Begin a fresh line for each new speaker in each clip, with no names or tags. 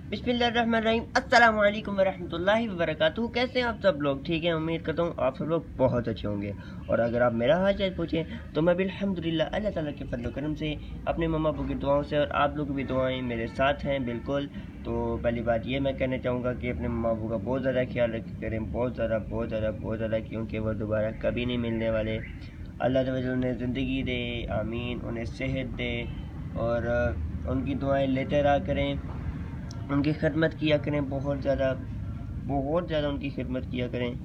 बिस्मिल्लाहिर्रहमानिर्रहीम। अस्सलाम वालेकुम वरहमतुल्लाहि वबरकातुहू। कैसे हैं आप सब लोग? ठीक है, उम्मीद करता हूँ आप सब लोग बहुत अच्छे होंगे। और अगर आप मेरा हाल चाल पूछें तो मैं भी अल्हम्दुलिल्लाह अल्लाह ताला के फजल करम से, अपने मम्मा पापा की दुआओं से, और आप लोग की भी दुआएं मेरे साथ हैं बिल्कुल। तो पहली बात ये मैं कहना चाहूँगा कि अपने मम्मा पापा का बहुत ज़्यादा ख्याल रखें करें, बहुत ज़्यादा बहुत ज़्यादा बहुत ज़्यादा, क्योंकि वो दोबारा कभी नहीं मिलने वाले। अल्लाह ताला उन्हें ज़िंदगी दे, आमीन, उन्हें सेहत दे, और उनकी दुआएं लेते रहा करें, उनकी खिदमत किया करें, बहुत ज़्यादा उनकी खिदमत किया करें।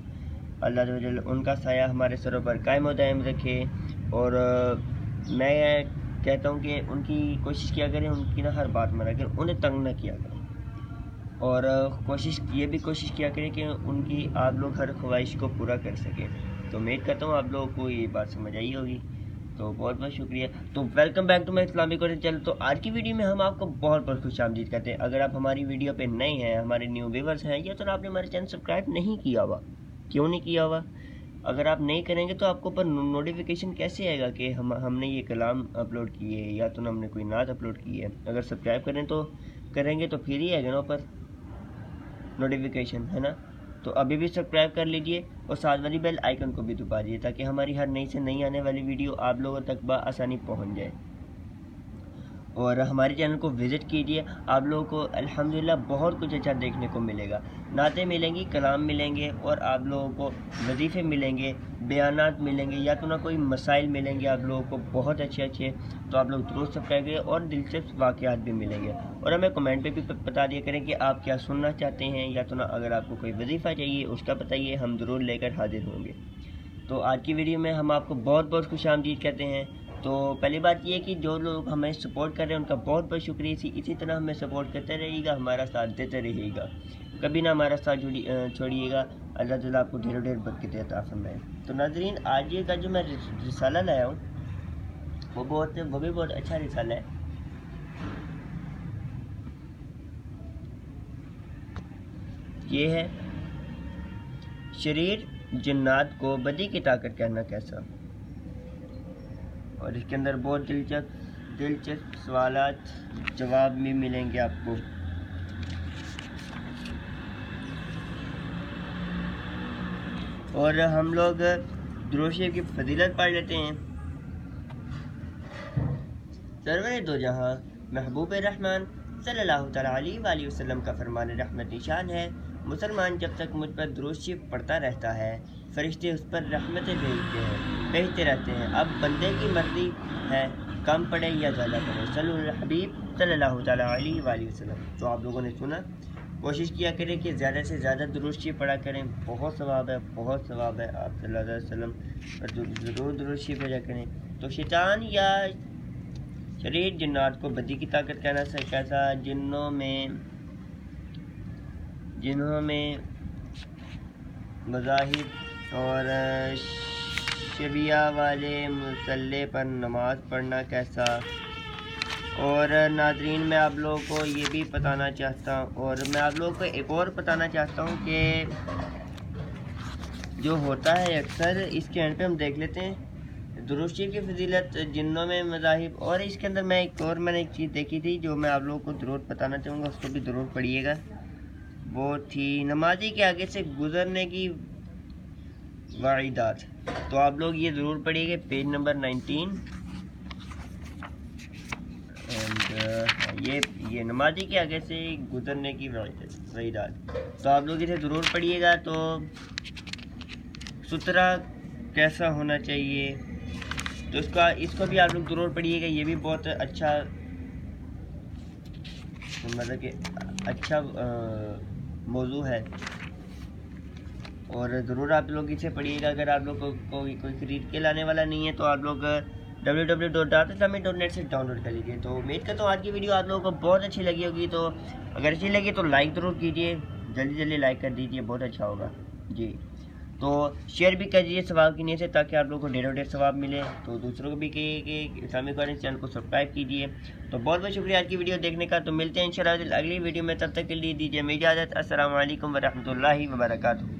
अल्लाह ताला उनका साया हमारे सरों पर कायम व दायम रखे। और मैं कहता हूँ कि उनकी कोशिश किया करें, उनकी ना हर बात माना करें, उन्हें तंग ना किया करें। और ये भी कोशिश किया करें कि उनकी आप लोग हर ख्वाहिश को पूरा कर सकें। तो उम्मीद करता हूँ आप लोगों को ये बात समझ आई होगी। तो बहुत बहुत शुक्रिया। तो welcome back to my Islamic channel. तो आज की वीडियो में हम आपको बहुत बहुत खुश आमदीद करते हैं। अगर आप हमारी वीडियो पे नए हैं, हमारे न्यू व्यूअर्स हैं, या तो आपने हमारे चैनल सब्सक्राइब नहीं किया हुआ, क्यों नहीं किया हुआ? अगर आप नहीं करेंगे तो आपको पर नोटिफिकेशन कैसे आएगा कि हमने ये कलाम अपलोड किए या तो हमने कोई नात अपलोड की है? अगर सब्सक्राइब करेंगे तो फिर ही आएगा ना ऊपर नोटिफिकेशन, है ना? तो अभी भी सब्सक्राइब कर लीजिए और साथ वाली बेल आइकन को भी दबा दीजिए, ताकि हमारी हर नई से नई आने वाली वीडियो आप लोगों तक बआसानी पहुंच जाए। और हमारे चैनल को विज़िट कीजिए, आप लोगों को अल्हम्दुलिल्लाह बहुत कुछ अच्छा देखने को मिलेगा। नातें मिलेंगी, कलाम मिलेंगे, और आप लोगों को वजीफ़े मिलेंगे, बयानात मिलेंगे, या तो ना कोई मसाइल मिलेंगे आप लोगों को बहुत अच्छे अच्छे। तो आप लोग ज़रूर सब्सक्राइब करें, और दिलचस्प वाक़यात भी मिलेंगे। और हमें कमेंट पे भी बता दिया करें कि आप क्या सुनना चाहते हैं, या तो ना अगर आपको कोई वजीफ़ा चाहिए उसका बताइए, हम ज़रूर लेकर हाजिर होंगे। तो आज की वीडियो में हम आपको बहुत बहुत खुशामदीद कहते हैं। तो पहली बात ये है कि जो लोग हमें सपोर्ट कर रहे हैं उनका बहुत बहुत शुक्रिया। इसी तरह हमें सपोर्ट करते रहिएगा, हमारा साथ देते रहिएगा, कभी ना हमारा साथ छोड़िएगा। अल्लाह ताला आपको ढेरों ढेर बरकतें अता फरमाए। तो नाज़रीन, आज ये का जो मैं रिसाला लाया हूँ वो भी बहुत अच्छा रिसाला है। ये है शरीर जिन्नात को बदी की ताकत कहना कैसा। और इसके अंदर बहुत दिलचस्प सवालात जवाब भी मिलेंगे आपको। और हम लोग दुरूद शरीफ की फजीलत पढ़ लेते हैं। सरवर दो जहां महबूब रहमान सल्लल्लाहु तआला अलैहि वसल्लम का फरमान रहमत निशान है, मुसलमान जब तक मुझ पर दुरूद शरीफ पढ़ता रहता है, फरिश्ते उस पर रहमतें भेजते रहते हैं। अब बंदे की मर्जी है कम पढ़े या ज़्यादा पढ़े। सल्लल्लाहु अलैहि हबीब सल्लल्लाहु तआला अलैहि वसल्लम। तो आप लोगों ने सुना, कोशिश किया करें कि ज़्यादा से ज़्यादा दुरूद शरीफ पढ़ा करें, बहुत सवाब है, बहुत सवाब है। आप सल्लल्लाहु अलैहि वसल्लम पर ज़रूर दुरूद शरीफ भेजा करें। तो शैतान या शरीर जिन्नात को बदी की ताकत कहना कैसा। जिन्हों में मज़ाहिब और शबिया वाले मुसल्ले पर नमाज पढ़ना कैसा। और नाज़रीन, मैं आप लोगों को ये भी बताना चाहता हूँ, और मैं आप लोगों को एक और बताना चाहता हूँ कि जो होता है अक्सर, इसके एंड पे हम देख लेते हैं दुरूद शरीफ की फजीलत, जिन्नों में मज़ाहिब। और इसके अंदर मैंने एक चीज़ देखी थी जो मैं आप लोगों को ज़रूर बताना चाहूँगा, उसको भी ज़रूर पढ़िएगा। वो थी नमाजी के आगे से गुज़रने की वाइदात। तो आप लोग ये ज़रूर पढ़िएगा, पेज नंबर 19। एंड ये नमाजी के आगे से गुज़रने की वाइदात। तो आप लोग इसे ज़रूर पढ़िएगा। तो सुथरा कैसा होना चाहिए, तो इसको भी आप लोग ज़रूर पढ़िएगा। ये भी बहुत अच्छा, मतलब कि अच्छा मौजू है, और ज़रूर आप लोग इसे पढ़िएगा। अगर आप लोग को कोई ख़रीद के लाने वाला नहीं है तो आप लोग www.islamic.net से डाउनलोड कर लीजिए। तो उम्मीद करता हूँ आज की वीडियो आप लोगों को बहुत अच्छी लगी होगी। तो अगर अच्छी लगी तो लाइक ज़रूर कीजिए, जल्दी लाइक कर दीजिए, बहुत अच्छा होगा जी। तो शेयर भी कर दीजिए सवाब की नीयत से, ताकि आप लोगों को ढेरों ढेर सवाब मिले। तो दूसरों को भी कहिए कि इस्लामिक चैनल को सब्सक्राइब कीजिए। तो बहुत बहुत शुक्रिया आज की वीडियो देखने का। तो मिलते हैं इंशाल्लाह अगली वीडियो में, तब तक के लिए दीजिए हमें इजाज़त। अस्सलाम वालेकुम वरहमतुल्लाहि वबरकातुहू।